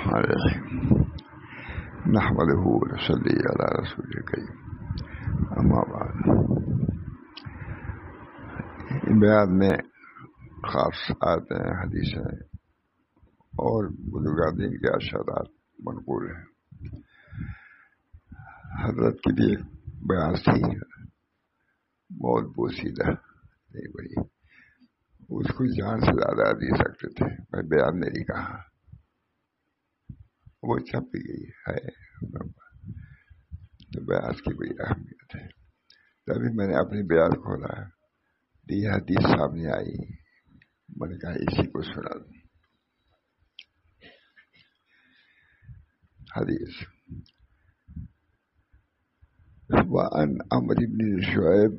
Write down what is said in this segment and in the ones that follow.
الرحمن الرحیم نحمدہ ونصلی علی رسول الکریم اما بعد. بیان میں خاص آیتیں حدیثیں اور بزرگان دین کے ارشادات منقول ہیں. حضرت کی بھی ایک بیان تھی بہت بوسیدہ نہیں بھائی، اس کو جان سے زیادہ دے سکتے تھے. میں بیان نہیں کہا، وہ چھپ بھی گئی ہے. تو بیان کی بڑی اہمیت ہے. تبھی میں نے اپنی بیان کھولا، یہ حدیث سامنے آئی، میں نے کہا اسی کو سنا دوں. حدیث وعن عمرو بن شعيب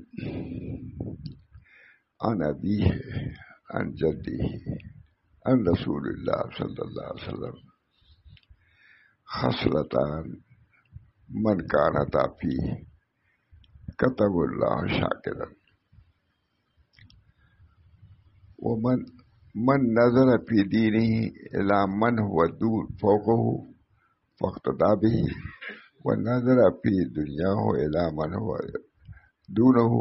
عن أبيه عن جده عن رسول الله صلى الله عليه وسلم خصلتان من كانتا فيه كتب الله شاكرا ومن نظر في دينه إلى من هو دون فوقه فاقتدى به ونظر في دنياه إلى من هو دونه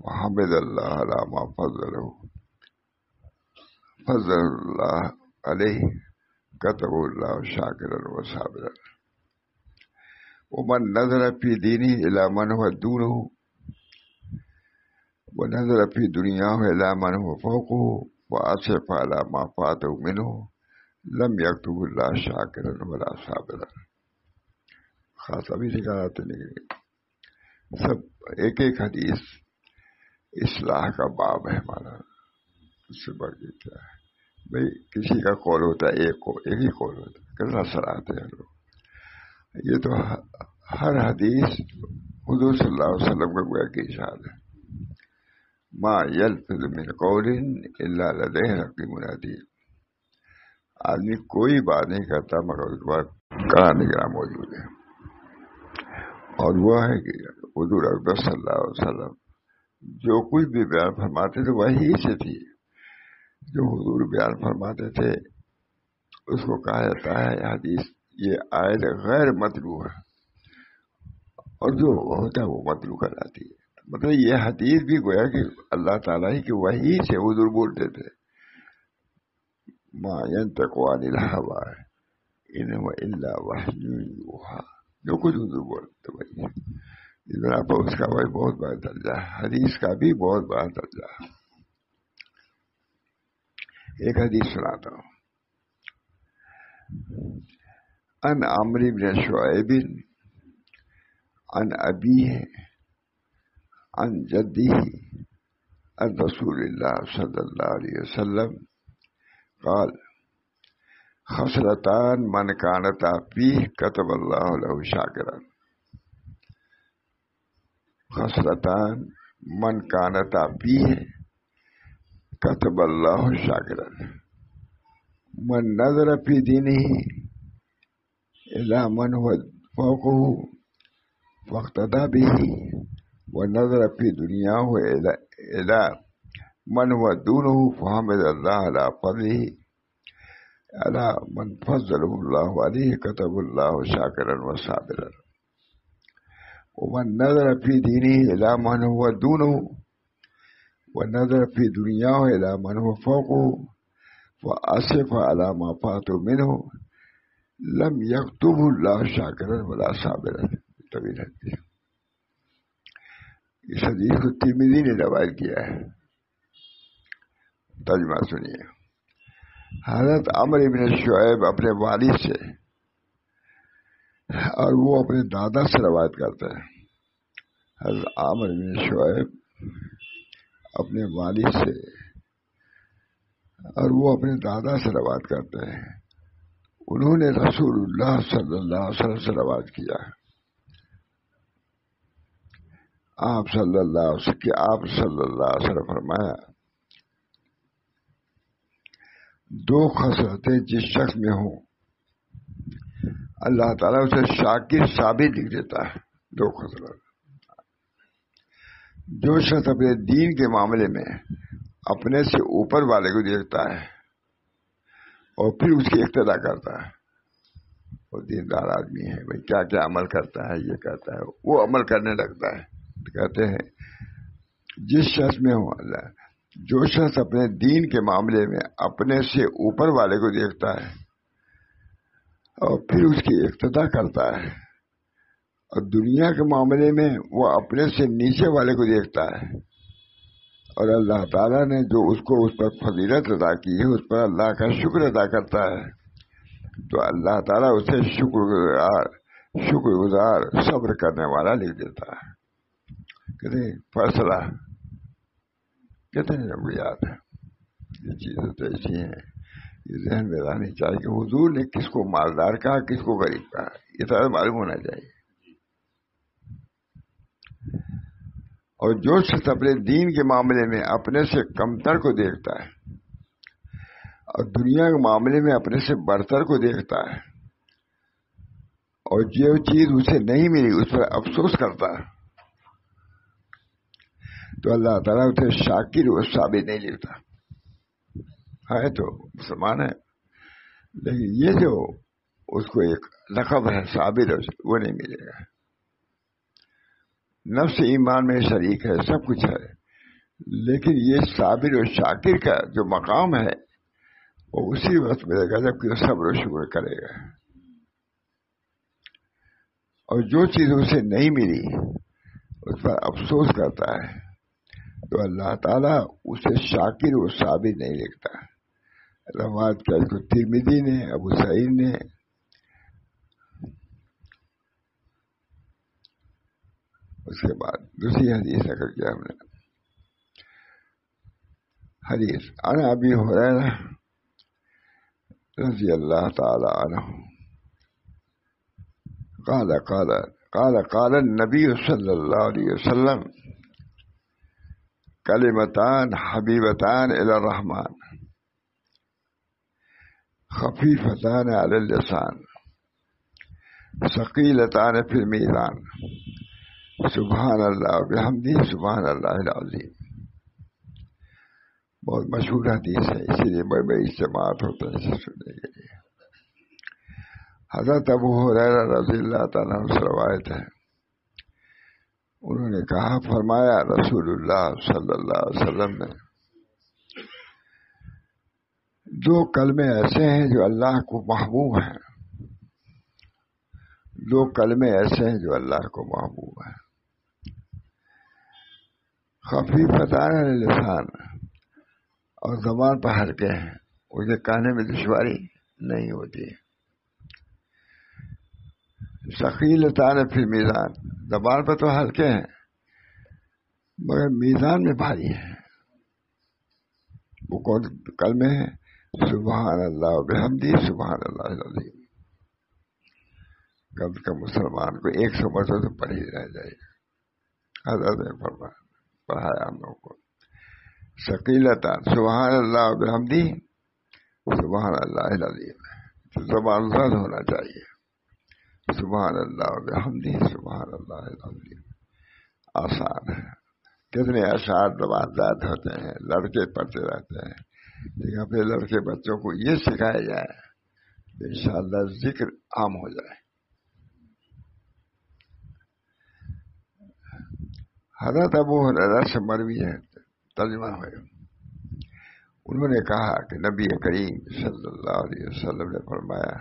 وحمد الله على ما فضل الله عليه كتب الله شاكرا وصابرا ومن نظر في دينه إلى من هو دونه ونظر في دنياه إلى من هو فوقه وأسف على ما فاته منه لم يكتب الله شاكرا ولا صابرا. خاص ابھی سے کہا تو نہیں، سب ایک ایک حدیث اصلاح کا باب ہے ہمارا. اس سے بڑھ کے کیا ہے بھائی؟ کسی کا قول ہوتا ہے ایک ہی قول ہوتا ہے، کتنا سراہتے ہیں لوگ. یہ تو ہر حدیث حضور صلی اللہ علیہ وسلم کا گویا کہ ارشاد ہے. ما یلفظ من قول الا لدیہ رقیب عتید. آدمی کوئی بات نہیں کرتا مگر اس کے بعد کڑا نگراں موجود ہے. اور وہ ہے کہ حضور اکبر صلی اللہ علیہ وسلم جو کچھ بھی بیان فرماتے تھے وہی سے تھی. جو حضور بیان فرماتے تھے اس کو کہا جاتا ہے حدیث. یہ آیت غیر مطلوع ہے، اور جو ہوتا ہے وہ مطلوع کہلاتی ہے. مطلب یہ حدیث بھی گویا کہ اللہ تعالیٰ ہی کی وحی سے حضور بولتے تھے. ما ينطق عن الهوى ان هو الا وحی یوحی. جو کچھ حضور بولتے وہی ہے. اس بنا پر اس کا وہی بہت بڑا درجہ ہے، حدیث کا بھی بہت بڑا درجہ ہے. ایک حدیث سناتا ہوں. ان عمرو بن شعيب عن أبيه عن جده عن رسول الله صلى الله عليه وسلم قال خصلتان من كانتا فيه كتب الله له شاكرا. خصلتان من كانتا فيه كتب الله شاكرا. من نظر في دينه إلى من هو فوقه فاقتدى به ونظر في دنياه إلى من هو دونه فحمد الله على فضله على من فضله الله عليه كتب الله شاكرا وصابرا. ومن نظر في دينه إلى من هو دونه ونظر في دنياه إلى من هو فوقه وأسف على ما فاته منه لم يكتب الله شاكرا ولا صابرا. طویل حدیث. اس حدیث کو ترمذی نے روایت کیا ہے. ترجمہ سنیے. حضرت عمرو بن شعیب اپنے والد سے اور وہ اپنے دادا سے روایت کرتے ہیں. حضرت عمرو بن شعیب اپنے والد سے اور وہ اپنے دادا سے روایت کرتے ہیں. انہوں نے رسول اللہ صلی اللہ علیہ وسلم سے روایت کیا ہے. آپ صلی اللہ علیہ وسلم فرمایا، دو خصلتیں جس شخص میں ہوں اللہ تعالیٰ اسے شاکر ثابت لکھ دیتا ہے. دو خصلت. جو شخص اپنے دین کے معاملے میں اپنے سے اوپر والے کو دیکھتا ہے اور پھر اس کی اقتدا کرتا ہے وہ دیندار آدمی ہے بھائی، کیا کیا عمل کرتا ہے، یہ کرتا ہے، وہ عمل کرنے لگتا ہے. کہتے ہیں جس شخص میں ہو اللہ، جو شخص اپنے دین کے معاملے میں اپنے سے اوپر والے کو دیکھتا ہے اور پھر اس کی اقتدا کرتا ہے، اور دنیا کے معاملے میں وہ اپنے سے نیچے والے کو دیکھتا ہے، اور اللہ تعالیٰ نے جو اس کو اس پر فضیلت ادا کی ہے اس پر اللہ کا شکر ادا کرتا ہے، تو اللہ تعالیٰ اسے شکر گزار صبر کرنے والا لکھ دیتا ہے. کہتے ہیں فیصلہ، کہتے ہیں جب یاد ہے یہ چیزیں تو ایسی ہیں، یہ ذہن میں رہنی چاہیے کہ حضور نے کس کو مالدار کہا، کس کو غریب کہا، یہ تو معلوم ہونا چاہیے. اور جو شخص اپنے دین کے معاملے میں اپنے سے کمتر کو دیکھتا ہے اور دنیا کے معاملے میں اپنے سے برتر کو دیکھتا ہے، اور جو چیز اسے نہیں ملی اس پر افسوس کرتا ہے، تو اللہ تعالیٰ اسے شاکر و صابر نہیں لکھتا. ہے تو مسلمان ہے، لیکن یہ جو اس کو ایک لقب ہے صابر، وہ نہیں ملے گا. نفس ایمان میں شریک ہے، سب کچھ ہے، لیکن یہ صابر و شاکر کا جو مقام ہے وہ اسی وقت ملے گا جبکہ وہ صبر و شکر کرے گا. اور جو چیز اسے نہیں ملی اس پر افسوس کرتا ہے تو اللہ تعالیٰ اسے شاکر و صابر نہیں لکھتا. روایت کیا کو ترمذی نے، ابو سعید نے. اس کے بعد دوسری حدیث اگر کیا ہم نے حدیث عن ابی ہریرہ رضی اللہ تعالی عنہ قال النبی صلی اللہ علیہ وسلم کلمتان حبیبتان الی الرحمن خفیفتان علی اللسان ثقیلتان فی المیزان سبحان اللہ وبحمدہ سبحان اللہ العظیم. بہت مشہور حدیث ہے، اسی لیے بڑے بڑے اجتماعات ہوتے ہیں اسے سننے کے لیے. حضرت ابو ہریرہ رضی اللہ تعالیٰ عنہ سے روایت ہے، انہوں نے کہا، فرمایا رسول اللہ صلی اللہ علیہ وسلم نے، دو کلمے ایسے ہیں جو اللہ کو محبوب ہیں، دو کلمے ایسے ہیں جو اللہ کو محبوب ہیں، خفیفتان علی اللسان، اور زبان پر ہلکے ہیں، اسے کہنے میں دشواری نہیں ہوتی. ثقیلتان فی المیزان، زبان پر تو ہلکے ہیں مگر میزان میں بھاری ہیں. وہ کون کلمے ہیں؟ سبحان اللہ وبحمدہ سبحان اللہ العظیم. کم سے کم مسلمان کو 100 مرتبہ تو پڑھ ہی رہ جائے گا. حضرت نے فرمایا، پڑھایا ہم لوگ کو، ثقیلتان سبحان اللہ وبحمدہ سبحان اللہ العظیم. تو زبان زد ہونا چاہیے، سبحان اللہ وبحمدہ سبحان اللہ العظیم. آسان ہے، کتنے اشعار زبان زد ہوتے ہیں، لڑکے پڑھتے رہتے ہیں. لیکن اپنے لڑکے بچوں کو یہ سکھایا جائے تو انشاءاللہ ذکر عام ہو جائے. حضرت ابو ہریرہ سے مروی ہے، ترجمہ ہے، انہوں نے کہا کہ نبی کریم صلی اللہ علیہ وسلم نے فرمایا،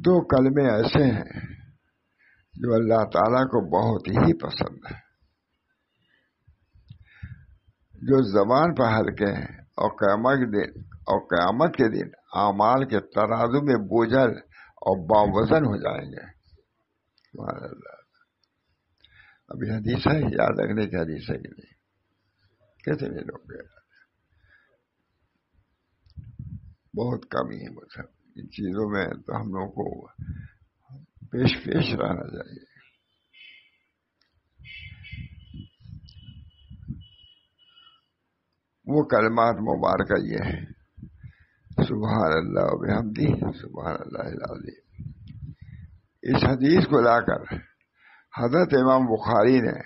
دو کلمے ایسے ہیں جو اللہ تعالیٰ کو بہت ہی پسند ہے، جو زبان پر ہلکے ہیں اور قیامت کے دن اعمال کے ترازو میں بوجھل اور باوزن ہو جائیں گے. سبحان اللہ. ابھی حدیث ہے، یاد رکھنے کی حدیث ہے کہ نہیں؟ کیسے نہیں لوگ بہت کمی ہے مطلب ان چیزوں میں، تو ہم لوگوں کو پیش رہنا چاہیے. وہ کلمات مبارکہ یہ ہے، سبحان اللہ وبحمدہ سبحان اللہ العظیم. اس حدیث کو لا کر حضرت امام بخاری نے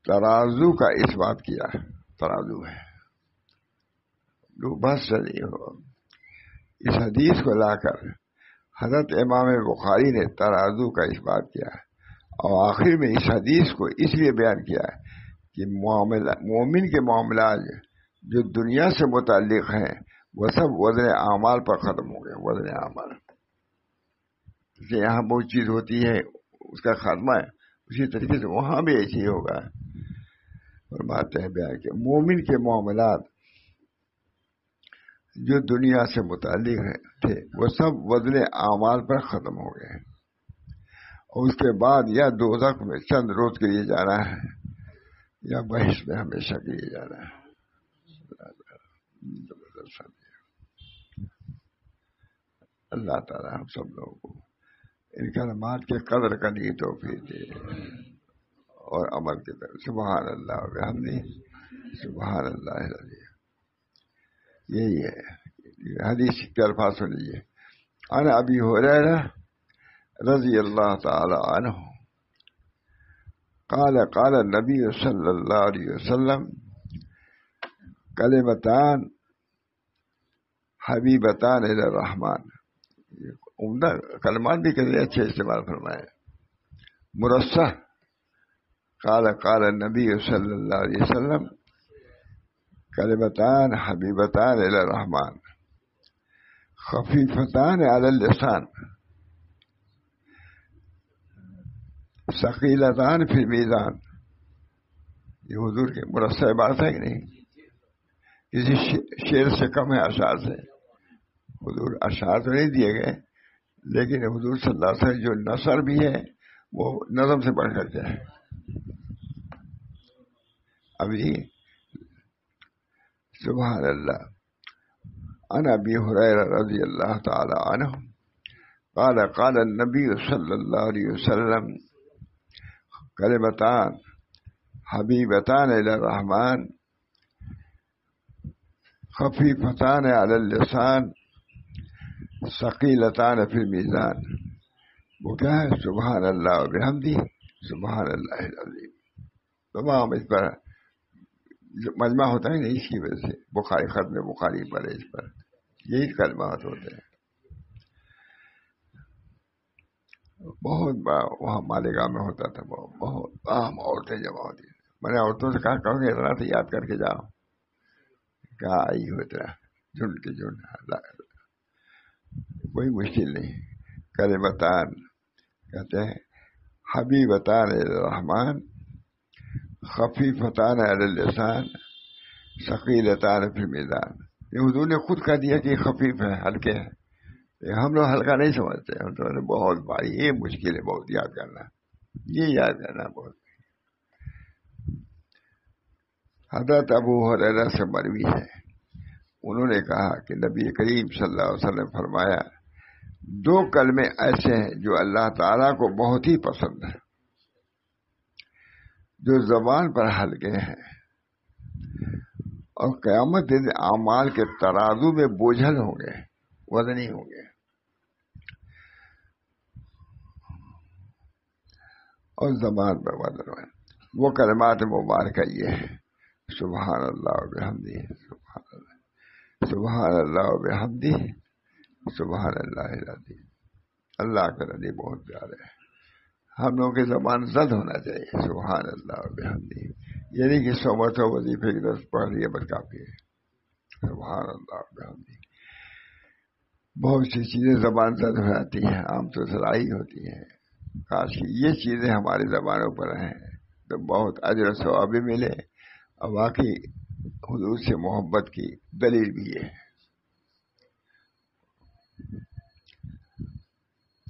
ترازو کا اس بات کیا. ترازو ہے، جو بس نہیں ہو، اس حدیث کو لا کر حضرت امام بخاری نے ترازو کا اس بات کیا اور آخر میں اس حدیث کو اس لیے بیان کیا کہ مومن کے معاملات جو دنیا سے متعلق ہیں وہ سب وزن اعمال پر ختم ہو گئے. وزن اعمال جیسے یہاں بہت چیز ہوتی ہے اس کا خاتمہ ہے، اسی طریقے سے وہاں بھی ایسے ہی ہوگا. فرماتے ہیں بیان کہ مومن کے معاملات جو دنیا سے متعلق تھے وہ سب وزن اعمال پر ختم ہو گئے، اور اس کے بعد یا دوزخ میں چند روز کے لیے جانا ہے یا بحث میں ہمیشہ کے لیے جانا ہے. اللہ تعالیٰ ہم سب لوگوں کو ان کلمات کے قدر کرنے کی توفیق دے اور عمل کی طرف. سبحان اللہ و بحمدہ سبحان اللہ العظیم. یہی ہے حدیث کے الفاظ سن لیجیے. عن ابی ہریرہ رضی اللہ تعالی عنہ قال قال النبی صلی اللہ علیہ وسلم کلمتان حبیبتان الی الرحمن. عمدہ کلمات بھی کتنے اچھے استعمال فرمائے. مرصح قال قال النبی صلی اللہ علیہ وسلم کلمتان حبیبتان الی الرحمن خفیفتان علی اللسان ثقیلتان فی المیزان. یہ حضور کے مرصح عبارت ہے کہ نہیں؟ کسی شعر سے کم ہے اشعار سے. حضور اشعار تو نہیں دیے گئے، لیکن حضور صلی اللہ علیہ وسلم جو نثر بھی ہے وہ نظم سے بڑھ کر کے ہے. ابھی سبحان اللہ. عن ابی ہریرہ رضی اللہ تعالی عنہ قال قال النبی صلی اللہ علیہ وسلم کلمتان حبیبتان الی الرحمن خفیفتان علی اللسان ثقیلتان فی المیزان. وہ کیا ہے؟ سبحان اللہ و بحمدہ سبحان اللہ العظیم. تمام اس پر مجمع ہوتا ہے نا، اس کی وجہ سے بخاری ختم بخاری پر اس پر یہی کلمات ہوتے ہیں. بہت بڑا وہاں مالیگاہ میں ہوتا تھا، بہت عام عورتیں جمع ہوتی. میں نے عورتوں سے کہا کہ اتنا تو یاد کر کے جاؤ. کہا آئی ہو اتنا جھنڈ کے جھنڈ، کوئی مشکل نہیں. کلمتان کہتے ہیں حبیبتان الرحمن خفیفتان علی اللسان ثقیلتان فی المیزان. یہ حضور نے خود کہہ دیا کہ یہ خفیف ہے، ہلکے ہیں. ہم لوگ ہلکا نہیں سمجھتے، ہم تو بہت بھاری، یہ مشکل ہے بہت یاد کرنا، یہ یاد کرنا بہت. حضرت ابو ہریرہ سے مروی ہے، انہوں نے کہا کہ نبی کریم صلی اللہ علیہ وسلم فرمایا دو کلمے ایسے ہیں جو اللہ تعالیٰ کو بہت ہی پسند ہیں، جو زبان پر ہلکے ہیں اور قیامت دن اعمال کے ترازو میں بوجھل ہوں گے، وزنی ہوں گے. اور زبان پر وزن ہے. وہ کلمات مبارکہ یہ ہے سبحان اللہ و بحمدہ سبحان اللہ و بحمدہ سبحان اللہ العظیم. اللہ کا نبی بہت پیارا ہے. ہم لوگوں کی زبان زد ہونا چاہیے. سبحان اللہ و بحمدہ، یعنی کہ 100 مرتبہ وظیفے کی درس پڑھ لیے بس کافی ہے. سبحان اللہ و بحمدہ. بہت سی چیزیں زبان زد ہو جاتی ہیں، عام طور سے رائی ہوتی ہیں. کاش کہ یہ چیزیں ہماری زبانوں پر ہیں تو بہت اجر و ثواب بھی ملے، اور واقعی حضور سے محبت کی دلیل بھی ہے.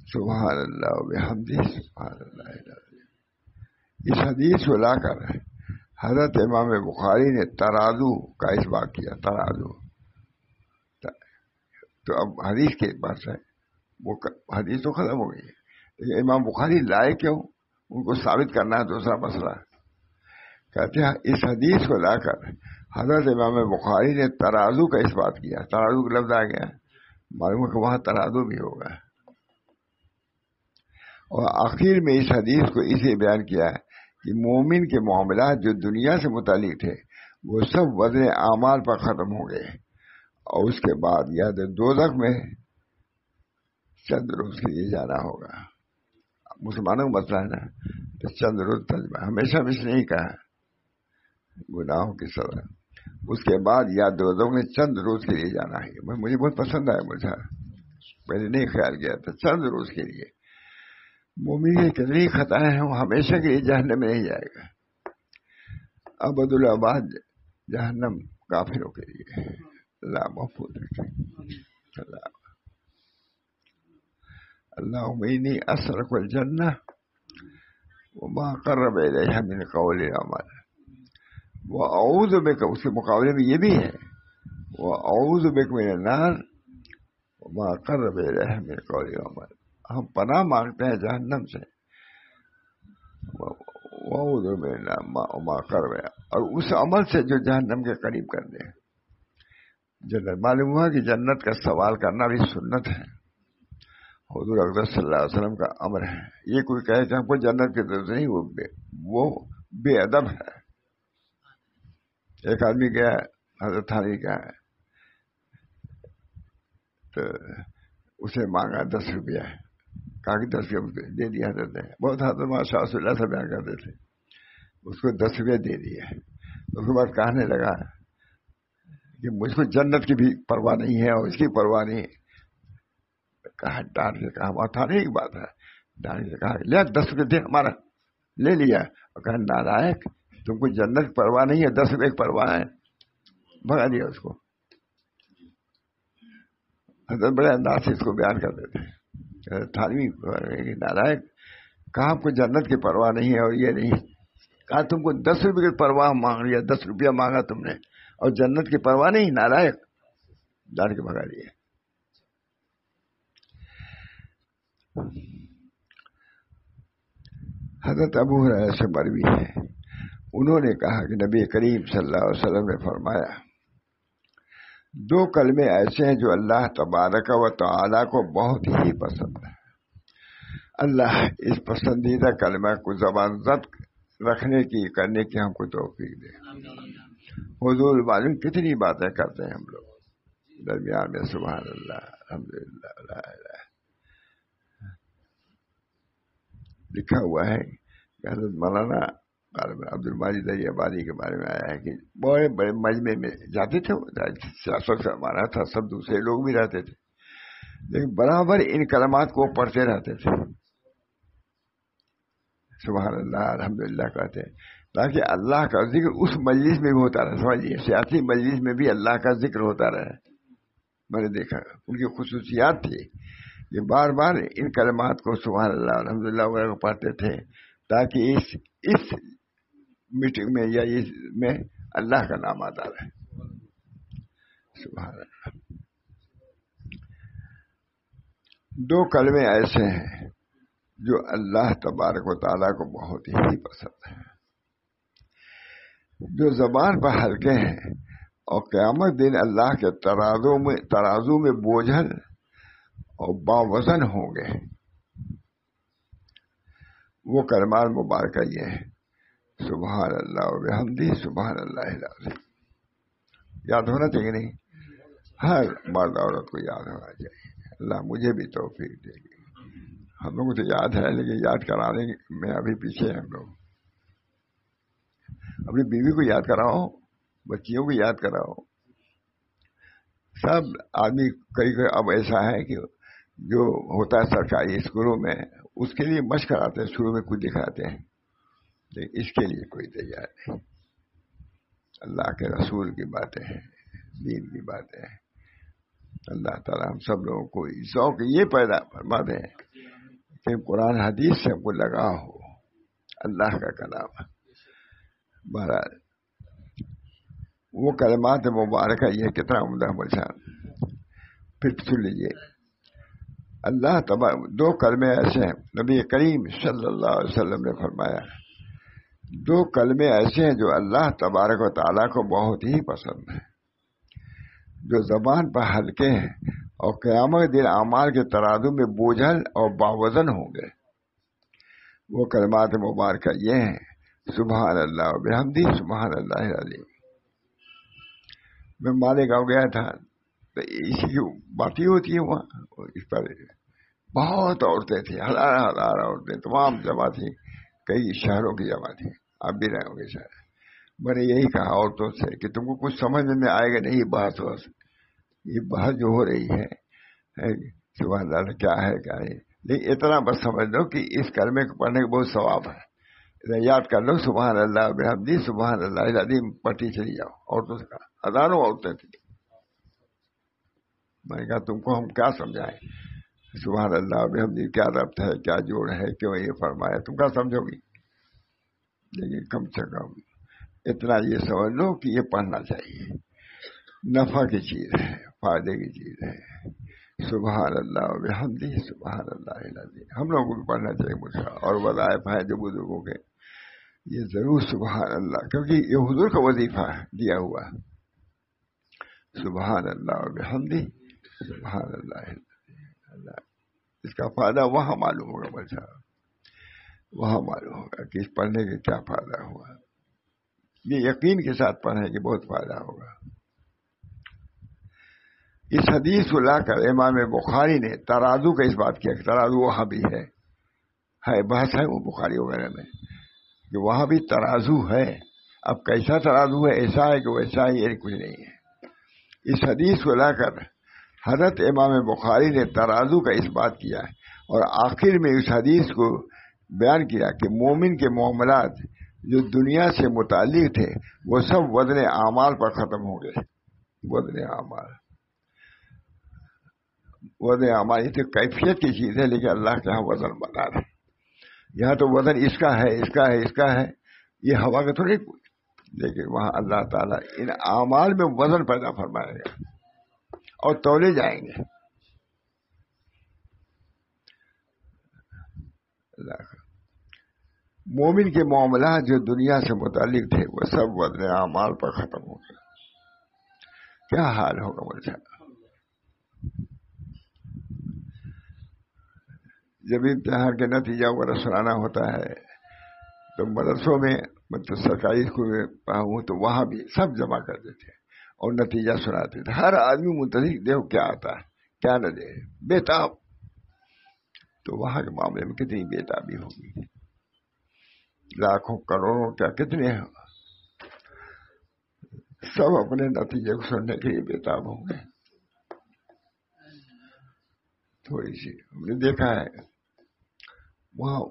سبحان اللہ و بحمدہ سبحان اللہ العظیم. اس حدیث کو لا کر حضرت امام بخاری نے ترازو کا اس بات کیا. ترازو تو اب حدیث کے پاس ہے، وہ حدیث تو ختم ہو گئی ہے، لیکن امام بخاری لائے کیوں؟ ان کو ثابت کرنا ہے دوسرا مسئلہ. کہتے ہیں اس حدیث کو لا کر حضرت امام بخاری نے ترازو کا اس بات کیا. ترازو کا لفظ آ گیا، معلوم ہے کہ وہاں ترازو بھی ہوگا. اور آخر میں اس حدیث کو اسے بیان کیا کہ مومن کے معاملات جو دنیا سے متعلق تھے وہ سب وزن اعمال پر ختم ہو گئے، اور اس کے بعد یا تو دوزخ میں چند روز کے لیے جانا ہوگا. مسلمانوں کا مسئلہ ہے نا، تو چند روز تجربہ ہمیشہ اس نے ہی کہا گناہوں کی سزا. اس کے بعد یا دوزخ میں چند روز کے لیے جانا ہے. مجھے بہت پسند آیا، مجھے میں نے نہیں خیال کیا تھا چند روز کے لیے. مومن کی کتنی خطائیں ہیں، وہ ہمیشہ کے لیے جہنم میں نہیں جائے گا. ابد الآباد جہنم کافروں کے لیے. اللہ محفوظ رکھے. اللهم إني أسألك الجنة وما قرب إليها من قول عمل وأعوذ بك، اس کے مقابلے میں یہ بھی ہے وأعوذ بك من النار وما قرب إليها من قول عمل. ہم پناہ مانگتے ہیں جہنم سے، وأعوذ بك من النار وما قرب، اور اس عمل سے جو جہنم کے قریب کر دے. جنت معلوم ہوا کہ جنت کا سوال کرنا بھی سنت ہے، حضور اکرم صلی اللہ علیہ وسلم کا امر ہے. یہ کوئی کہے کہ ہم کو جنت کی ضرورت نہیں، وہ بے ادب ہے. ایک آدمی گیا حضرت تھانوی کا ہے تو اسے مانگا 10 روپیہ، کہا کہ 10 روپیہ دے دیا حضرت نے. بہت حضرت ماشاء اللہ سے بیان کرتے تھے. اس کو 10 روپیہ دے دیا. اس کے بعد کہنے لگا کہ مجھ کو جنت کی بھی پرواہ نہیں ہے اور اس کی پرواہ نہیں. کہا ڈانٹ کے کہا بات تھانوی کی بات ہے. ڈانٹ کے کہا لے 10 روپئے دے، ہمارا لے لیا. اور کہا نالائق، تم کو جنت کی پرواہ نہیں ہے، 10 روپئے کی پرواہ ہے. بھگا دیا اس کو. حضرت بڑے انداز سے اس کو بیان کرتے تھے. تھانوی نالائق، کہا آپ کو جنت کی پرواہ نہیں ہے اور یہ نہیں، کہا تم کو 10 روپئے کی پرواہ مانگ لیا، 10 روپیہ مانگا تم نے اور جنت کی پرواہ نہیں، نالائق. ڈانٹ کے بھگا دیا. حضرت ابو ہریرہ سے مروی ہے، انہوں نے کہا کہ نبی کریم صلی اللہ علیہ وسلم نے فرمایا 2 کلمے ایسے ہیں جو اللہ تبارک و تعالی کو بہت ہی پسند ہے. اللہ اس پسندیدہ کلمہ کو زبان زد رکھنے کی، کرنے کی ہم کو توفیق دے. حضور معلوم کتنی باتیں کرتے ہیں ہم لوگ درمیان میں، سبحان اللہ الحمدللہ لا الہ. لکھا ہوا ہے کہ حضرت مولانا عبد المجید آبادی کے بارے میں آیا ہے کہ بڑے بڑے مجمع میں جاتے تھے. سیاست سے ہمارا تھا، سب دوسرے لوگ بھی رہتے تھے، لیکن برابر ان کلمات کو پڑھتے رہتے تھے. سبحان اللہ الحمدللہ کہتے ہیں، تاکہ اللہ کا ذکر اس مجلس میں بھی ہوتا رہے. سمجھیے سیاسی مجلس میں بھی اللہ کا ذکر ہوتا رہے. میں نے دیکھا ان کی خصوصیات تھی کہ بار بار ان کلمات کو سبحان اللہ الحمدللہ وغیرہ کو پڑھتے تھے، تاکہ اس میٹنگ میں یا اس میں اللہ کا نام آتا رہے. سبحان اللہ. 2 کلمے ایسے ہیں جو اللہ تبارک و تعالیٰ کو بہت ہی پسند ہے، جو زبان پر ہلکے ہیں اور قیامت دن اللہ کے ترازو میں بوجھل اور باوزن ہوں گے. وہ کلمات مبارکہ یہ ہیں سبحان اللہ و بحمدہ سبحان اللہ العظیم. یاد ہونا چاہیے نہیں؟ ہر مرد عورت کو یاد ہونا چاہیے. اللہ مجھے بھی توفیق دے گی. ہم لوگوں کو تو یاد ہے لیکن یاد کرانے میں ابھی پیچھے ہیں ہم لوگ. اپنی بیوی کو یاد کراؤ، بچیوں کو یاد کراؤ. سب آدمی کئی اب ایسا ہے کہ جو ہوتا ہے سرکاری اسکولوں میں اس کے لیے مشق کراتے ہیں، شروع میں کچھ دکھاتے ہیں، لیکن اس کے لیے کوئی تیار نہیں. اللہ کے رسول کی باتیں ہیں، دین کی باتیں ہیں. اللہ تعالیٰ ہم سب لوگوں کو ذوق یہ پیدا فرما دیں کہ قرآن حدیث سے ہم کو لگا ہو، اللہ کا کلام. بہرحال وہ کلمات مبارکہ یہ کتنا عمدہ ملشان. پھر سن لیجیے، اللہ تبارک 2 کلمے ایسے ہیں، نبی کریم صلی اللہ علیہ وسلم نے فرمایا 2 کلمے ایسے ہیں جو اللہ تبارک و تعالیٰ کو بہت ہی پسند ہیں، جو زبان پر ہلکے ہیں اور قیامت دن اعمال کے ترازو میں بوجھل اور باوزن ہوں گے. وہ کلمات مبارکہ یہ ہیں سبحان اللہ وبحمدہ سبحان اللہ العظیم. میں مالیگاؤں گیا تھا تو اسی کی باتیں ہوتی ہے وہاں. اس پر بہت عورتیں تھیں، ہزار عورتیں تمام جمع تھیں، کئی شہروں کی جمع تھیں. آپ بھی رہے ہوں گے شاید. میں نے یہی کہا عورتوں سے کہ تم کو کچھ سمجھ میں آئے گا نہیں. یہ بحث جو ہو رہی ہے سبحان اللہ کیا ہے کیا نہیں، لیکن اتنا بس سمجھ لو کہ اس کلمے کو پڑھنے کا بہت ثواب ہے. یاد کر لو سبحان اللہ بحمدہ سبحان اللہ العظیم پڑھتی چلی جاؤ. عورتوں سے کہا، ہزاروں عورتیں تھیں. میں نے کہا تم کو ہم کیا سمجھائیں، سبحان اللہ بحمدہ کیا ربط ہے، کیا جوڑ ہے، کیوں یہ فرمایا، تم کیا سمجھو گی. لیکن کم سے کم اتنا یہ سمجھ لو کہ یہ پڑھنا چاہیے، نفع کی چیز ہے، فائدے کی چیز ہے. سبحان اللہ بحمدہ سبحان اللہ العظیم. ہم لوگوں کو پڑھنا چاہیے مجھے. اور وظائف ہیں جو بزرگوں کے، یہ ضرور سبحان اللہ، کیونکہ یہ حضور کا وظیفہ دیا ہوا. سبحان اللہ بحمدہ سبحان اللہ العظیم. اس کا فائدہ وہاں معلوم ہوگا بچہ، وہاں معلوم ہوگا کہ اس پڑھنے کے کیا فائدہ ہوا. یہ یقین کے ساتھ پڑھنے کے بہت فائدہ ہوگا. اس حدیث کو لا کر امام بخاری نے ترازو کا اس بات کیا کہ ترازو وہاں بھی ہے بحث ہے وہ بخاری وغیرہ میں کہ وہاں بھی ترازو ہے. اب کیسا ترازو ہے، ایسا ہے کہ ویسا ہے، یہ کچھ نہیں ہے. اس حدیث کو لا کر حضرت امام بخاری نے ترازو کا اس بات کیا اور آخر میں اس حدیث کو بیان کیا کہ مومن کے معاملات جو دنیا سے متعلق تھے وہ سب وزن اعمال پر ختم ہو گئے. وزن اعمال یہ تو کیفیت کی چیز ہے، لیکن اللہ کے یہاں وزن بنا رہے. یہاں تو وزن اس کا ہے، اس کا ہے، اس کا ہے، یہ ہوا کا تھوڑی. لیکن وہاں اللہ تعالیٰ ان اعمال میں وزن پیدا فرمائے گا اور تولے جائیں گے. مومن کے معاملات جو دنیا سے متعلق تھے وہ سب وزن اعمال پر ختم ہو گئے. کیا حال ہوگا مجھے جب امتحان کے نتیجہ وغیرہ سنانا ہوتا ہے. تو مدرسوں میں مطلب سرکاری اسکول میں پڑھا ہوں تو وہاں بھی سب جمع کر دیتے اور نتیجہ سناتے تھے. ہر آدمی منتظر دیکھو کیا آتا ہے کیا نہ دے، بےتاب. تو وہاں کے معاملے میں کتنی بےتابی ہوگی، لاکھوں کروڑوں کیا کتنے سب اپنے نتیجے کو سننے کے لیے بےتاب ہوں گے. تھوڑی سی ہم نے دیکھا ہے وہاں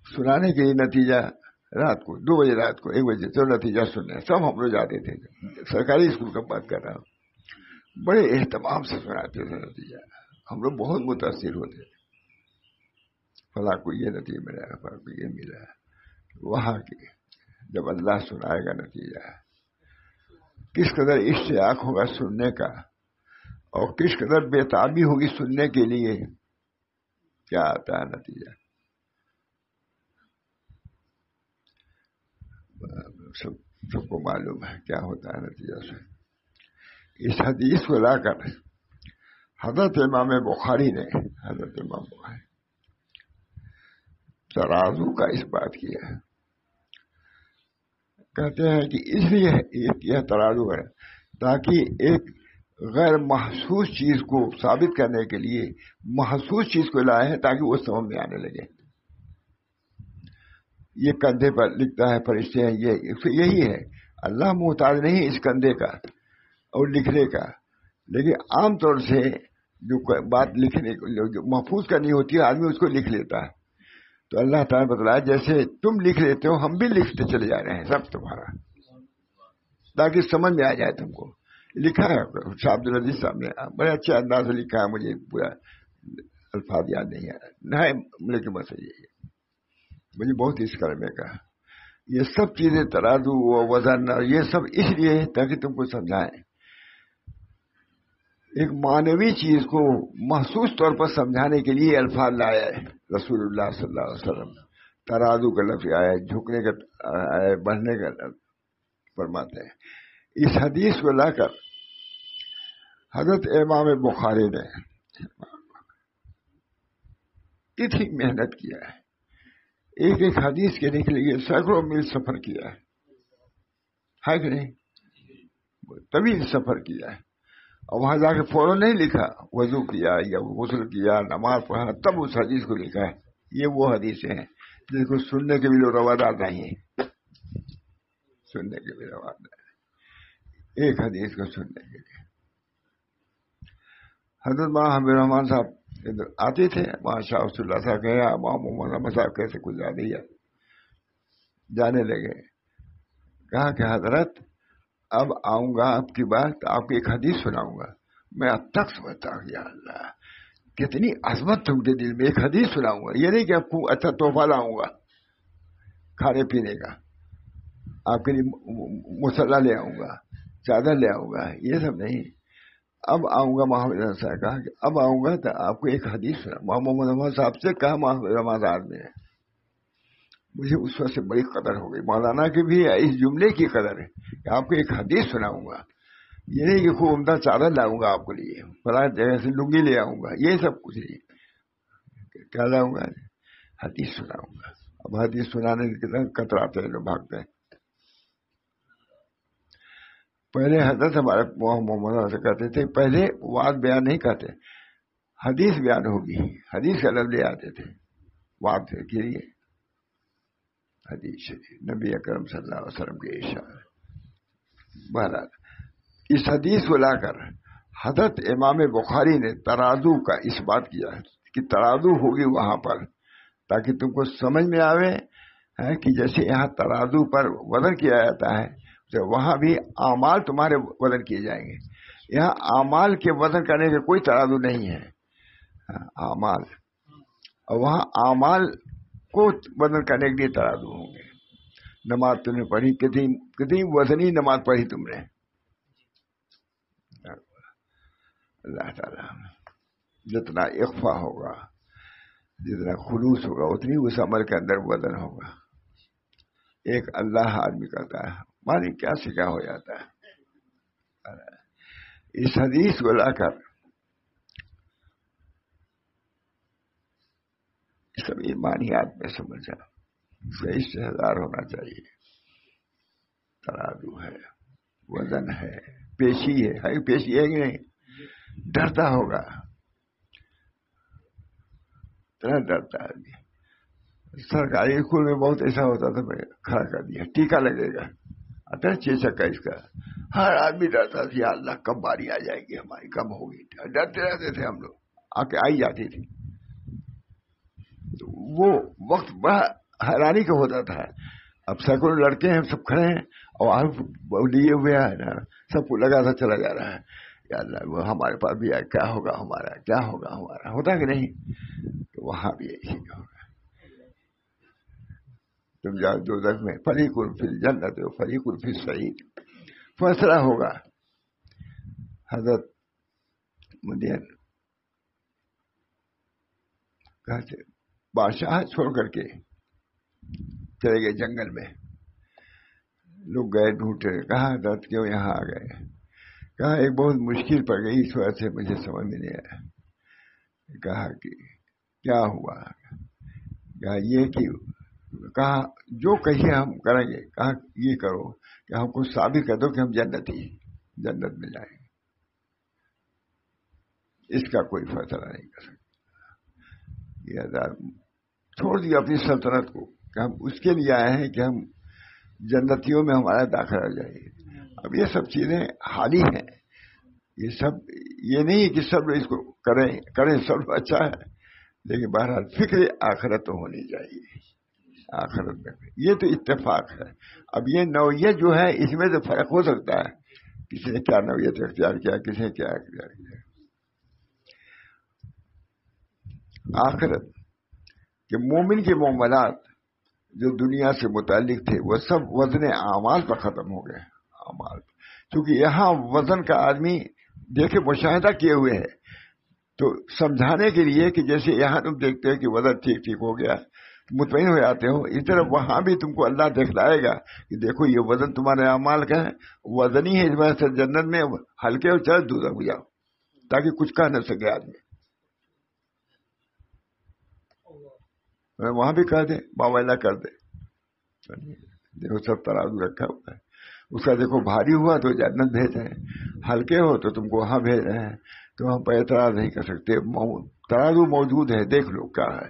سنانے کے لیے نتیجہ رات کو 2 بجے، رات کو 1 بجے تو نتیجہ سننے سب ہم لوگ جاتے تھے. سرکاری اسکول کا بات کر رہا ہوں، بڑے اہتمام سے سناتے تھے نتیجہ. ہم لوگ بہت متاثر ہوتے تھے، فلاں کو یہ نتیجہ ملا، فلاں کو یہ ملا. وہاں کی جب اللہ سنائے گا نتیجہ، کس قدر اشتیاق ہوگا سننے کا اور کس قدر بےتابی ہوگی سننے کے لیے. کیا آتا ہے نتیجہ سب کو معلوم ہے کیا ہوتا ہے نتیجہ سے. اس حدیث کو لا کر حضرت امام بخاری نے ترازو کا اس بات کیا. کہتے ہیں کہ اس لیے یہ ترازو ہے تاکہ ایک غیر محسوس چیز کو ثابت کرنے کے لیے محسوس چیز کو لائے ہیں تاکہ وہ سمجھ میں آنے لگے. یہ کندھے پر لکھتا ہے فرشتے ہیں، یہی ہے. اللہ محتاج نہیں اس کندھے کا اور لکھنے کا، لیکن عام طور سے جو بات لکھنے جو محفوظ کرنی ہوتی ہے آدمی اس کو لکھ لیتا ہے. تو اللہ تعالیٰ نے بتلایا جیسے تم لکھ لیتے ہو ہم بھی لکھتے چلے جا رہے ہیں سب تمہارا، تاکہ سمجھ میں آ جائے تم کو. لکھا ہے شاہ عبد العزیز صاحب نے بڑے اچھے انداز سے لکھا ہے، مجھے پورا الفاظ یاد نہیں آ رہا، لیکن بس یہی ہے. مجھے بہت اس کلمے کا یہ سب چیزیں ترازو و وزن اور یہ سب اس لیے تاکہ تم کو سمجھائیں. ایک معنوی چیز کو محسوس طور پر سمجھانے کے لیے الفاظ لایا ہے رسول اللہ صلی اللہ علیہ وسلم. ترازو کا لفظ آیا ہے، جھکنے کا آیا ہے، بڑھنے کا فرماتے ہیں. اس حدیث کو لا کر حضرت امام بخاری نے کتنی محنت کیا ہے. ایک ایک حدیث کے لیے سینکڑوں میل سفر کیا ہے کہ نہیں؟ طویل سفر کیا ہے اور وہاں جا کے فوراً نہیں لکھا وضو کیا یا غسل کیا نماز پڑھا تب اس حدیث کو لکھا ہے. یہ وہ حدیثیں ہیں جس کو سننے کے بھی لوگ روادار نہیں ہیں، سننے کے بھی روادار، ایک حدیث کو سننے کے لیے. حضرت مولانا حبیب الرحمان صاحب ادھر آتے تھے، وہاں شاہ رسول اللہ صاحب گیا، محمد صاحب کیسے گزار دیا، جانے لگے. کہا کہ حضرت اب آؤں گا آپ کی بات تو آپ کو ایک حدیث سناؤں گا. میں اب تک سمجھتا ہوں یا اللہ کتنی عظمت تم کے دل میں، ایک حدیث سناؤں گا. یہ نہیں کہ آپ کو اچھا تحفہ لاؤں گا کھانے پینے کا، آپ کے لیے مسلح لے آؤں گا، چادر لے آؤں گا، یہ سب نہیں. اب آؤں گا. محمد صاحب کہا کہ اب آؤں گا تو آپ کو ایک حدیث سنا. محمد صاحب سے کہا محمد رمضان نے، مجھے اس وقت سے بڑی قدر ہو گئی. مولانا کی بھی اس جملے کی قدر ہے کہ آپ کو ایک حدیث سناؤں گا. یہ نہیں کہ خوب عمدہ چادر لاؤں گا آپ کے لیے، فلاں جگہ سے لنگی لے آؤں گا، یہ سب کچھ نہیں. کیا لاؤں گا؟ حدیث سناؤں گا. اب حدیث سنانے کے کتراتے ہیں، بھاگتے ہیں. پہلے حضرت ہمارے محمد سے کہتے تھے، پہلے وعظ بیان نہیں کرتے، حدیث بیان ہوگی، حدیث کا لفظ لے آتے تھے وعظ کے لیے. حدیث شریف نبی اکرم صلی اللہ علیہ وسلم کے ارشاد. بہرحال اس حدیث کو لا کر حضرت امام بخاری نے ترازو کا اس بات کیا ہے کہ ترازو ہوگی وہاں پر، تاکہ تم کو سمجھ میں آوے کہ جیسے یہاں ترازو پر وزن کیا جاتا ہے تو وہاں بھی اعمال تمہارے وزن کیے جائیں گے. یہاں اعمال کے وزن کرنے کا کوئی ترازو نہیں ہے. اعمال، اور وہاں اعمال کو وزن کرنے کے لیے ترازو ہوں گے. نماز تم نے پڑھی، کتنی وزنی نماز پڑھی تم نے. اللہ تعالیٰ جتنا اخفا ہوگا، جتنا خلوص ہوگا، اتنی اس عمل کے اندر وزن ہوگا. ایک اللہ آدمی کرتا ہے، مانے کیا سکھا ہو جاتا ہے. اس حدیث کو لا کر سب ایمانیات میں سمجھا، صحیح سے ہزار ہونا چاہیے. ترازو ہے، وزن ہے، پیشی ہے، پیشی ہے کہ نہیں؟ ڈرتا ہوگا، اتنا ڈرتا ہے. سرکاری اسکول میں بہت ایسا ہوتا تھا، میں کھڑا کر دیا، ٹیکا لگے گا، آتا ہے 6 کا اس کا. ہر آدمی ڈرتا تھا، یا اللہ کب باری آ جائے گی ہماری، کب ہوگی. ڈرتے رہتے تھے ہم لوگ، آ کے آئی جاتی تھی. وہ وقت بڑا حیرانی کا ہوتا تھا. اب سینکڑوں لڑکے ہیں، سب کھڑے ہیں اور لیے ہوئے ہیں نا، سب کو لگا تھا چلا جا رہا ہے. یا اللہ وہ ہمارے پاس بھی آئے، کیا ہوگا ہمارا، کیا ہوگا ہمارا، ہوتا کہ نہیں؟ تو وہاں بھی ایسی ہوگا. تم جاؤ دوزخ میں، فریق فی الجنت و فریق فی السعیر، فیصلہ ہوگا. حضرت مدین گھر سے بادشاہ چھوڑ کر کے چلے گئے جنگل میں. لوگ گئے ڈھونڈتے، کہاں حضرت کیوں یہاں آ گئے؟ کہا ایک بہت مشکل پڑ گئی، اس وجہ سے مجھے سمجھ میں نہیں آیا. کہا کہ کیا ہوا؟ کہا یہ کہ، کہا جو کہیے ہم کریں گے. کہا یہ کرو کہ ہم کو ثابت کر دو کہ ہم جنت میں جائیں گے. اس کا کوئی فیصلہ نہیں کر سکتا. یہ آزاد چھوڑ دیا اپنی سلطنت کو کہ ہم اس کے لیے آئے ہیں کہ ہم جنتیوں میں ہمارا داخلہ ہو جائے. اب یہ سب چیزیں حالی ہیں، یہ سب یہ نہیں کہ سب اس کو کریں سب اچھا ہے، لیکن بہرحال فکر آخرت تو ہونی چاہیے. آخرت میں یہ تو اتفاق ہے. اب یہ نوعیت جو ہے اس میں تو فرق ہو سکتا ہے، کسی نے کیا نوعیت اختیار کیا، کسی نے کیا اختیار کیا. آخرت کہ مومن کے معاملات جو دنیا سے متعلق تھے وہ سب وزن اعمال پر ختم ہو گئے. اعمال، کیونکہ یہاں وزن کا آدمی دیکھے مشاہدہ کیے ہوئے ہے، تو سمجھانے کے لیے کہ جیسے یہاں تم دیکھتے ہو کہ وزن ٹھیک ہو گیا، مطمئن ہو جاتے ہو، اس طرح وہاں بھی تم کو اللہ دکھلائے گا کہ دیکھو یہ وزن تمہارے اعمال کا ہے، وزن ہی ہے، اس وجہ سے جنت میں ہلکے اور چل دوزخ ہو جاؤ، تاکہ کچھ کہہ نہ سکے آدمی. وہاں بھی کہہ دے، بابا اللہ کر دے. دیکھو سب ترازو رکھا ہوا ہے. اس کا دیکھو بھاری ہوا تو جنت بھیج رہے ہیں، ہلکے ہو تو تم کو وہاں بھیج رہے ہیں، تو ہم پہ اعتراض نہیں کر سکتے، ترازو موجود ہے، دیکھ لو کیا ہے۔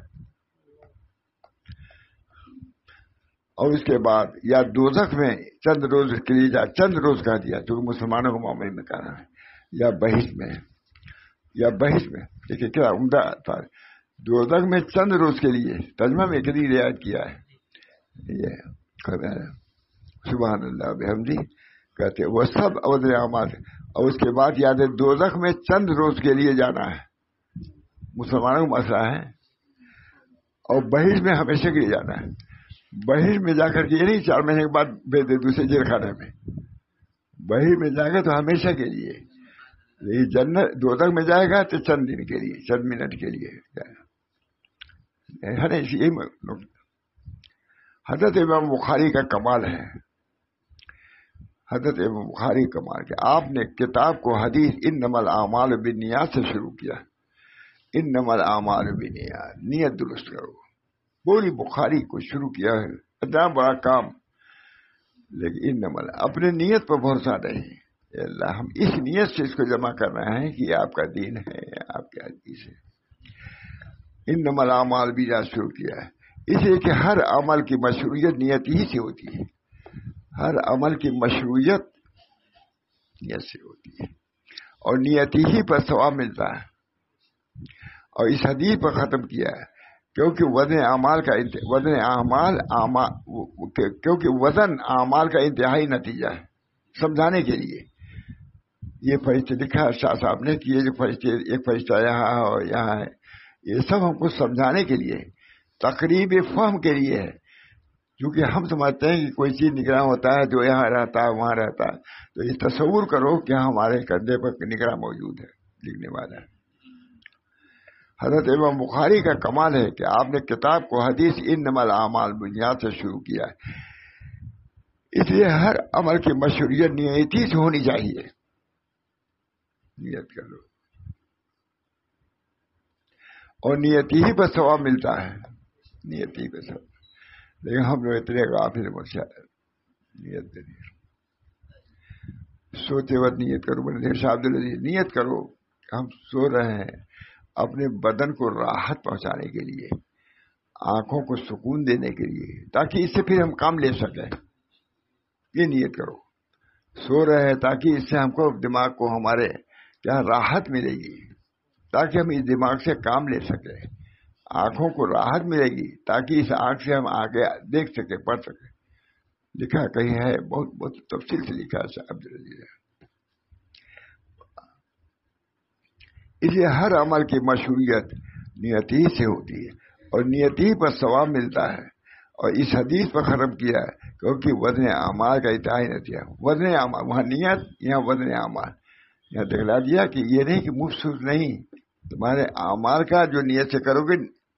اور اس کے بعد یا دوزخ میں چند روز کے لیے چند روز کہہ دیا جو مسلمانوں کے معاملے میں کہنا ہے، یا بحث میں، یا بحث میں، دیکھیے کیا عمدہ تھا، دوزخ میں چند روز کے لیے، ترجمہ میں کتنی رعایت کیا ہے یہ سبحان اللہ بحمدی کہتے وہ سب اودر اعمال، اور اس کے بعد یاد ہے دوزخ میں چند روز کے لیے جانا ہے، مسلمانوں کا مسئلہ ہے، اور بحث میں ہمیشہ کے لیے جانا ہے، بحث میں جا کر کے یہ نہیں 4 مہینے کے بعد بھیج دے دوسرے جیل خانے میں، بحث میں جا گے تو ہمیشہ کے لیے، یہ جنت دوزخ میں جائے گا تو چند دن کے لیے، چند منٹ کے لیے، حضرت امام بخاری کا کمال ہے، حضرت امام بخاری کمال کہ آپ نے کتاب کو حدیث انما الاعمال بالنیات سے شروع کیا، انما الاعمال بالنیات، نیت درست کرو، پوری بخاری کو شروع کیا ہے، اتنا بڑا کام، لیکن انما اپنے نیت پر بھروسہ نہیں، اللہ ہم اس نیت سے اس کو جمع کر رہے ہیں کہ آپ کا دین ہے، آپ کا حدیث ہے، انما الاعمال بالنیات شروع کیا ہے، اس لیے کہ ہر عمل کی مشروعیت نیت ہی سے ہوتی ہے، ہر عمل کی مشروعیت نیت سے ہوتی ہے، اور نیت ہی پر ثواب ملتا ہے، اور اس حدیث پر ختم کیا ہے، کیونکہ وزن اعمال کا انتہائی نتیجہ ہے، سمجھانے کے لیے یہ فرشتے لکھا شاہ صاحب نے کہ یہ جو فرشتے، ایک فرشتہ یہاں ہے اور یہاں ہے، یہ سب ہم کو سمجھانے کے لیے، تقریب فہم کے لیے ہے، کیونکہ ہم سمجھتے ہیں کہ کوئی چیز نگراں ہوتا ہے جو یہاں رہتا ہے وہاں رہتا ہے، تو یہ تصور کرو کہ ہمارے کندھے پر نگراں موجود ہے، لکھنے والا ہے۔ حضرت امام بخاری کا کمال ہے کہ آپ نے کتاب کو حدیث انما الاعمال بالنیات سے شروع کیا ہے، اس لیے ہر عمل کی مشروعیت نیت ہی سے ہونی چاہیے، نیت کر لو، اور نیت ہی پر ثواب ملتا ہے، نیت ہی پر ثواب، لیکن ہم لوگ اتنے غافل نیت نہیں، سوتے وقت نیت کرو، بولے شاہ عبدالعزیز نیت کرو، ہم سو رہے ہیں اپنے بدن کو راحت پہنچانے کے لیے، آنکھوں کو سکون دینے کے لیے، تاکہ اس سے پھر ہم کام لے سکیں، یہ نیت کرو، سو رہے ہیں تاکہ اس سے ہم کو دماغ کو ہمارے کیا راحت ملے گی، تاکہ ہم اس دماغ سے کام لے سکیں، آنکھوں کو راحت ملے گی تاکہ اس آنکھ سے ہم آگے دیکھ سکیں، پڑھ سکیں، لکھا کہیں ہے، بہت بہت تفصیل سے لکھا ہے عبدالعزیز۔ اس لیے ہر عمل کی مشروعیت نیت ہی سے ہوتی ہے، اور نیت ہی پر ثواب ملتا ہے، اور اس حدیث پر ختم کیا ہے کیونکہ وزن اعمال کا انتہائی نتیجہ، وزن اعمال، وہاں نیت، یہاں وزن اعمال، یہاں دکھلا دیا کہ یہ نہیں کہ مفت نہیں، تمہارے اعمال کا جو نیت سے کرو گے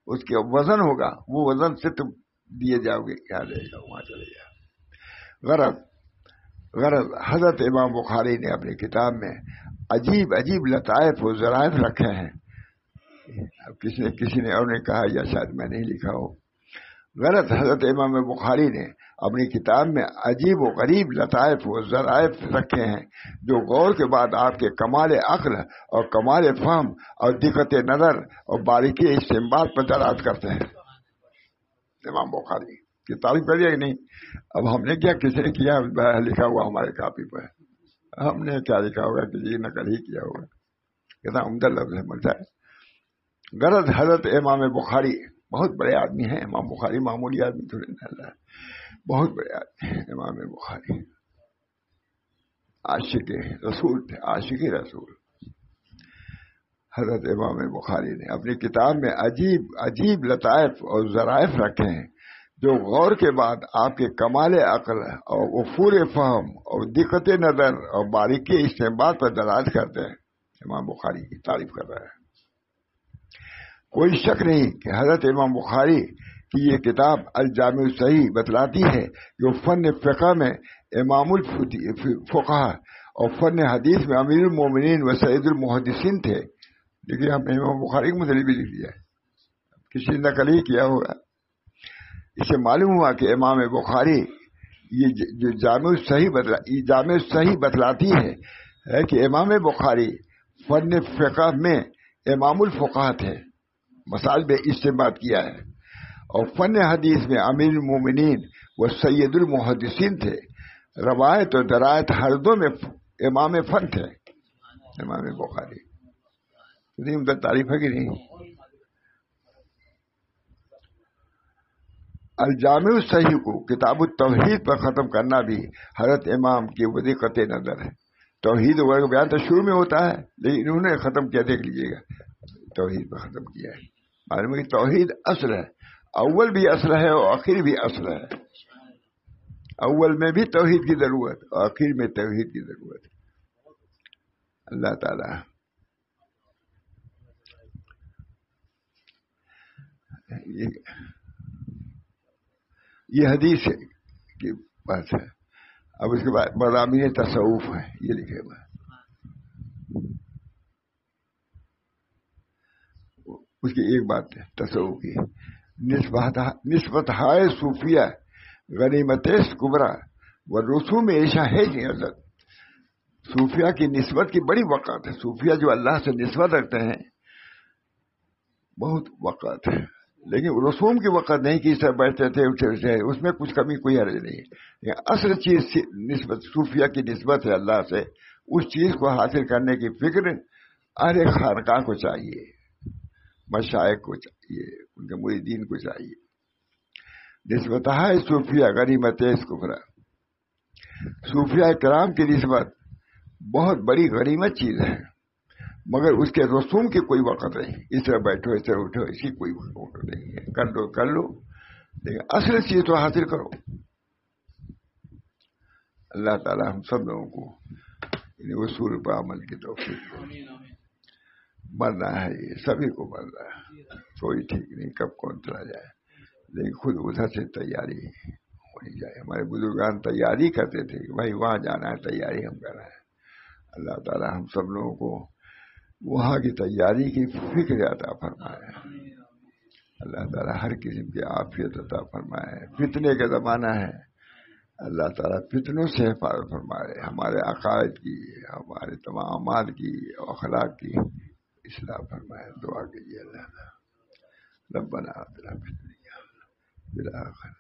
اس کے وزن ہوگا، وہ وزن سے تم دیے جاؤ گے، کیا لے جاؤ وہاں چلے جاؤ۔ غرض حضرت امام بخاری نے اپنی کتاب میں عجیب عجیب لطائف و ظرائف رکھے ہیں، اب کسی نے اور نے کہا یا شاید میں نہیں لکھا ہو، غلط، حضرت امام بخاری نے اپنی کتاب میں عجیب و غریب لطائف و ظرائف رکھے ہیں جو غور کے بعد آپ کے کمال عقل اور کمال فہم اور دقت نظر اور باریکی استنباط پر دلالت کرتے ہیں۔ امام بخاری کی تعریف کریے کہ نہیں؟ اب ہم نے کیا، کسی نے کیا لکھا ہوا ہمارے کاپی پر، ہم نے کیا لکھا ہوگا، کسی نقل ہی کیا ہوگا، کتنا عمدہ لفظ ہے ملتا ہے۔ غرض حضرت امام بخاری بہت بڑے آدمی ہیں، امام بخاری معمولی آدمی تھوڑے نہ، بہت بڑے آدمی ہیں امام بخاری، عاشق رسول تھے، عاشق رسول۔ حضرت امام بخاری نے اپنی کتاب میں عجیب عجیب لطائف اور ظرائف رکھے ہیں جو غور کے بعد آپ کے کمال عقل اور وفور فہم اور دقت نظر اور باریکی استنباط پر دلالت کرتے ہیں۔ امام بخاری کی تعریف کر رہا ہے۔ کوئی شک نہیں کہ حضرت امام بخاری کی یہ کتاب الجامع الصحیح بتلاتی ہے جو فن فقہ میں امام الفقہ اور فن حدیث میں امیر المومنین و سید المحدثین تھے، لیکن ہم نے امام بخاری کا مطلب بھی لکھ دیا ہے، کسی نے نقل ہی کیا ہوگا۔ اس سے معلوم ہوا کہ امام بخاری یہ جو جامع صحیح بتلاتی ہے کہ امام بخاری فن فقہ میں امام الفقہ تھے، مسائل میں استنباط کیا ہے، اور فن حدیث میں امیر المومنین و سید المحدثین تھے، روایت اور درایت ہر دو میں امام فن تھے امام بخاری۔ نہیں ان کا تعریف ہے کہ نہیں؟ الجامع الصحیح کو کتاب التوحید پر ختم کرنا بھی حضرت امام کی وجہ قطع نظر ہے۔ توحید وغیرہ بیان تو شروع میں ہوتا ہے، لیکن انہوں نے ختم کیا، دیکھ لیجیے گا، توحید پر ختم کیا ہے۔ معلوم ہے کہ توحید اصل ہے، اول بھی اصل ہے اور آخر بھی اصل ہے۔ اول میں بھی توحید کی ضرورت اور آخر میں توحید کی ضرورت۔ اللہ تعالی یہ حدیث کی بات ہے۔ اب اس کے بعد مضامین تصوف ہے، یہ لکھے ہوئے۔ اس کی ایک بات ہے تصوف کی، نسبت ہائے صوفیہ غنیمت کبرا و رسوم ایشا ہے جی حضرت۔ صوفیہ کی نسبت کی بڑی وقت ہے، صوفیہ جو اللہ سے نسبت رکھتے ہیں بہت وقت ہے، لیکن رسوم کی وقت نہیں کہ اس طرح بیٹھتے تھے اٹھتے تھے، اس میں کچھ کمی کوئی حرج نہیں ہے۔ اصل چیز نسبت صوفیہ کی نسبت ہے اللہ سے، اس چیز کو حاصل کرنے کی فکر ہر ایک خانقاہ کو چاہیے، مشائخ کو چاہیے، ان کے مریدین کو چاہیے۔ نسبت ہے صوفیہ غنیمت کبریٰ، صوفیہ کرام کی نسبت بہت بڑی غنیمت چیز ہے، مگر اس کے رسوم کی کوئی وقت نہیں، اس طرح بیٹھو اس طرح اٹھو، اس کی کوئی وقت نہیں ہے، کر لو لیکن اصل چیز تو حاصل کرو۔ اللہ تعالی ہم سب لوگوں کو ان اصول پر عمل کی توفیق دے۔ مرنا ہے، یہ سبھی کو مرنا ہے، کوئی ٹھیک نہیں کب کون چلا جائے، لیکن خود ادھر سے تیاری ہونی چاہیے۔ ہمارے بزرگان تیاری کرتے تھے کہ بھائی وہاں جانا ہے، تیاری ہم کر رہے ہیں۔ اللہ تعالی ہم سب لوگوں کو وہاں کی تیاری کی فکر عطا فرمائے۔ اللہ تعالی ہر قسم کی عافیت عطا فرمائے۔ فتنے کا زمانہ ہے، اللہ تعالیٰ فتنوں سے حفاظت فرمائے، ہمارے عقائد کی، ہمارے تمام اعمال کی، اخلاق کی اصلاح فرمائے۔ دعا کیجیے اللہ تعالیٰ۔ ربنا آتنا فی الدنیا بالآخرۃ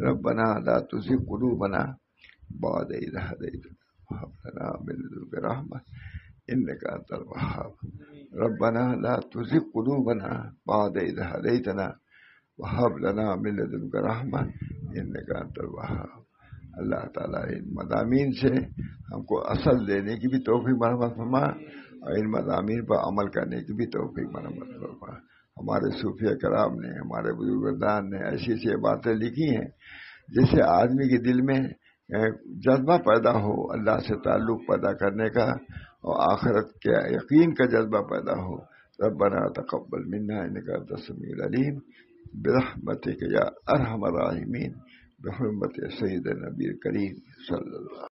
ربنا لا تزغ قلوبنا بعد إذ هديتنا وهب لنا من لدنك رحمة إنك أنت الوهاب ربنا لا تزغ قلوبنا بعد إذ هديتنا وهب لنا من لدنك رحمة إنك أنت الوهاب۔ اللہ تعالیٰ ان مضامین سے ہم کو اصل دینے کی بھی توفیق مرحمت فرما، اور ان مضامین پر عمل کرنے کی بھی توفیق مرحمت فرما۔ ہمارے صوفیہ کرام نے، ہمارے بزرگان نے ایسی ایسی باتیں لکھی ہیں جس سے آدمی کے دل میں جذبہ پیدا ہو اللہ سے تعلق پیدا کرنے کا، اور آخرت کے یقین کا جذبہ پیدا ہو۔ ربنا تقبل منا انک انت السمیع العلیم برحمتک یا ارحم الراحمین بحرمت سید النبی کریم صلی اللہ